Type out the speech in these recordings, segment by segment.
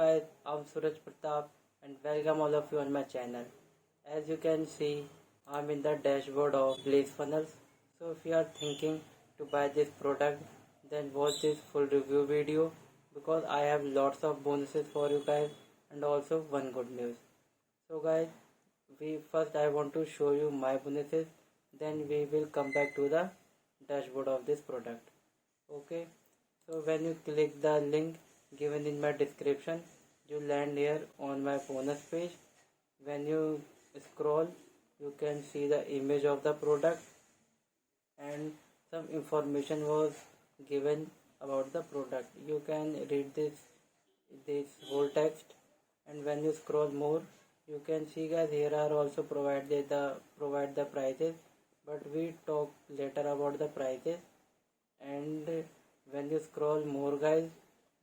guys, I'm Suraj Pratap and welcome all of you on my channel. As you can see, I'm in the dashboard of Blaze Funnels. So if you are thinking to buy this product, then watch this full review video because I have lots of bonuses for you guys and also one good news. So guys, I want to show you my bonuses, then we will come back to the dashboard of this product. Okay, so when you click the link given in my description, you land here on my bonus page. When you scroll, you can see the image of the product and some information was given about the product. You can read this whole text, and when you scroll more, you can see guys here are also provide the prices, but we talk later about the prices. And when you scroll more guys,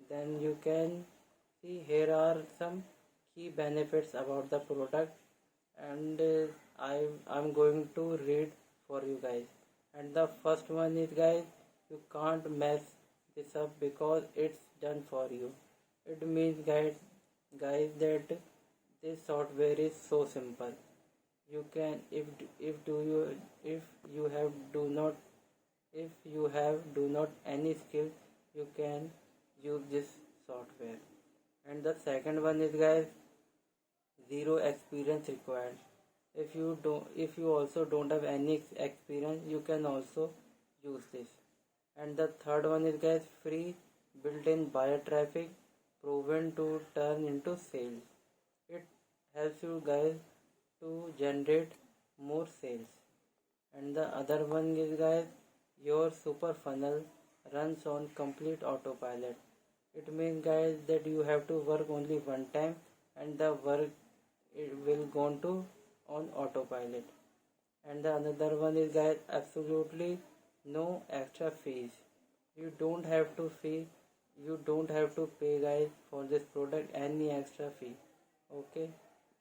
then you can see here are some key benefits about the product, and I'm going to read for you guys. And the first one is guys, you can't mess this up because it's done for you. It means guys that this software is so simple. You can if do you if you have do not if you have do not any skill, you can use this software. And the second one is guys, zero experience required. If you also don't have any experience, you can also use this. And the third one is guys, free built-in buyer traffic proven to turn into sales. It helps you guys to generate more sales. And the other one is guys, your super funnel runs on complete autopilot. It means guys that you have to work only one time and the work it will go to on autopilot. And the another one is guys, absolutely no extra fees. You don't have to fee you don't have to pay guys for this product any extra fee. Okay.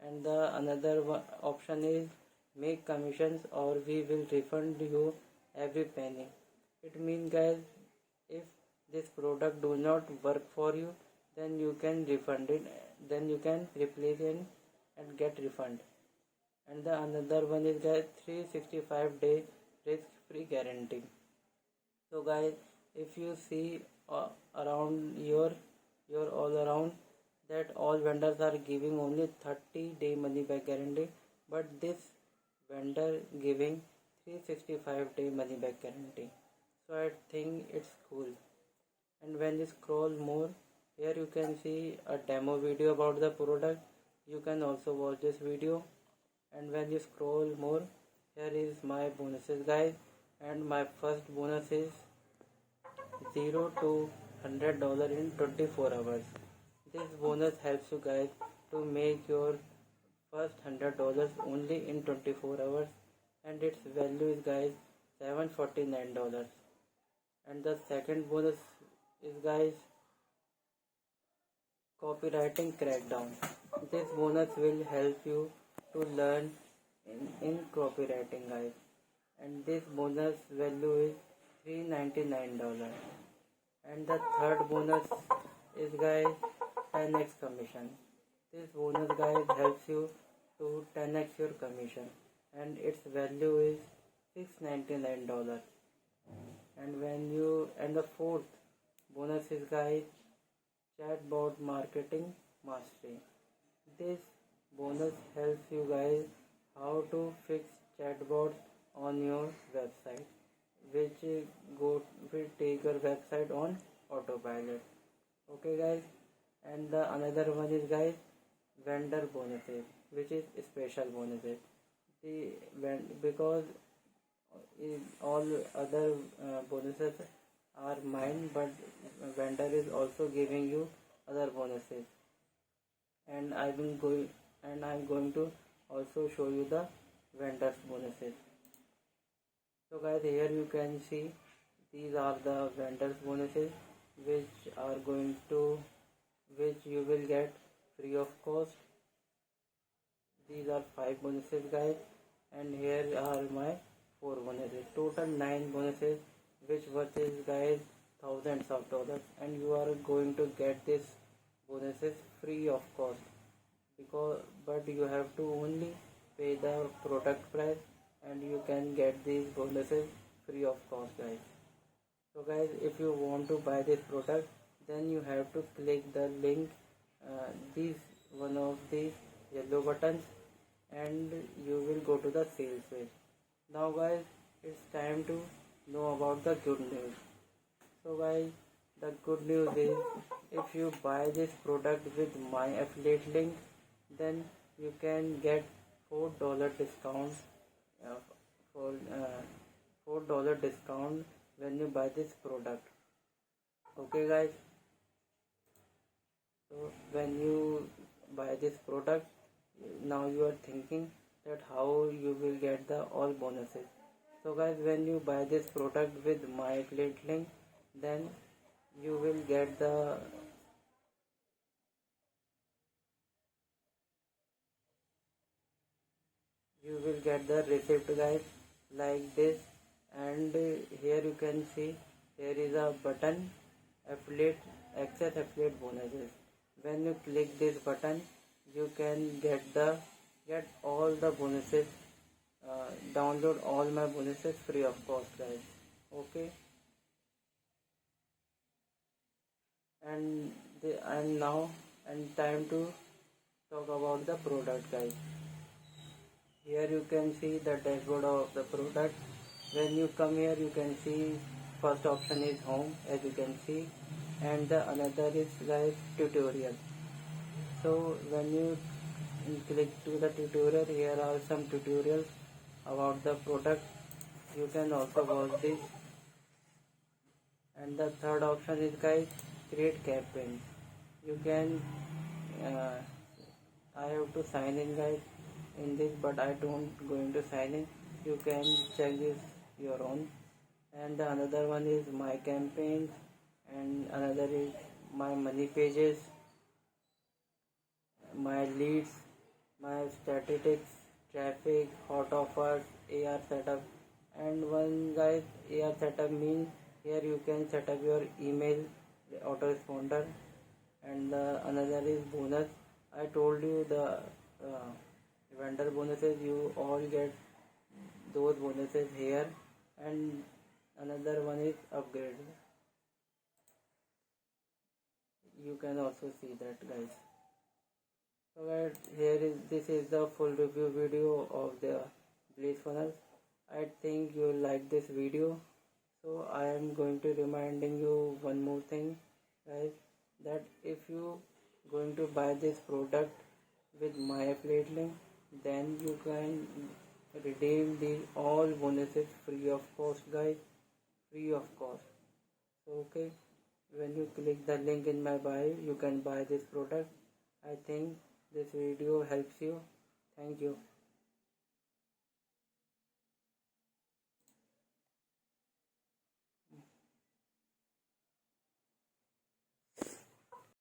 And the another option is make commissions or we will refund you every penny. It means guys, if this product do not work for you, then you can refund it, then you can replace it and get refund. And the another one is guys, 365-day risk free guarantee. So guys, if you see around your all around that all vendors are giving only 30-day money back guarantee, but this vendor giving 365-day money back guarantee. So I think it's cool. And when you scroll more, here you can see a demo video about the product. You can also watch this video. And when you scroll more, here is my bonuses guys, and my first bonus is 0 to $100 in 24 hours. This bonus helps you guys to make your first $100 only in 24 hours, and its value is guys $749. And the second bonus is guys, copywriting crackdown. This bonus will help you to learn in copywriting guys, and this bonus value is $399. And the third bonus is guys, 10x commission. This bonus guys helps you to 10x your commission, and its value is $699. And the fourth bonus is guys, chatbot marketing mastery. This bonus helps you guys how to fix chatbots on your website, which will take your website on autopilot. Okay guys. And the another one is guys, vendor bonuses, which is special bonuses. Because all other bonuses are mine, but vendor is also giving you other bonuses, and I'm going to also show you the vendors bonuses. So guys, here you can see these are the vendors bonuses which you will get free of cost. These are 5 bonuses guys, and here are my 4 bonuses. Total 9 bonuses, which worth is guys thousands of dollars, and you are going to get this bonuses free of cost, because but you have to only pay the product price and you can get these bonuses free of cost, guys. So guys, if you want to buy this product, then you have to click the link, these one of these yellow buttons, and you will go to the sales page. Now guys, it's time to know about the good news. So guys, the good news is, if you buy this product with my affiliate link, then you can get $4 discount, uh, for $4 discount when you buy this product. Okay guys, so when you buy this product, now you are thinking that how you will get the all bonuses. So guys, when you buy this product with my affiliate link, then you will get the receipt, guys, like this. And here you can see, here is a button, affiliate access affiliate bonuses. When you click this button, you can get all the bonuses, download all my bonuses free of cost, guys. Okay, and and now and time to talk about the product, guys. Here you can see the dashboard of the product. When you come here, you can see first option is home, as you can see, and the another is like tutorial. So when you click to the tutorial, here are some tutorials about the product. You can also watch this. And the third option is, guys, create campaign. You can uh, I have to sign in, guys, in this, but I don't going to sign in. You can check this your own. And the another one is my campaigns, and another is my money pages, my leads, my statistics, traffic, hot offers, AR setup. And one, guys, AR setup means here you can set up your email autoresponder. And the another is bonus. I told you the vendor bonuses, you all get those bonuses here. And another one is upgrade. You can also see that, guys. So guys, here is this is the full review video of the Blaze funnels. I think you like this video. So I am going to reminding you one more thing, guys, that if you going to buy this product with my affiliate link, then you can redeem the all bonuses free of cost, guys, free of cost. So okay, when you click the link in my bio, you can buy this product. I think this video helps you. Thank you.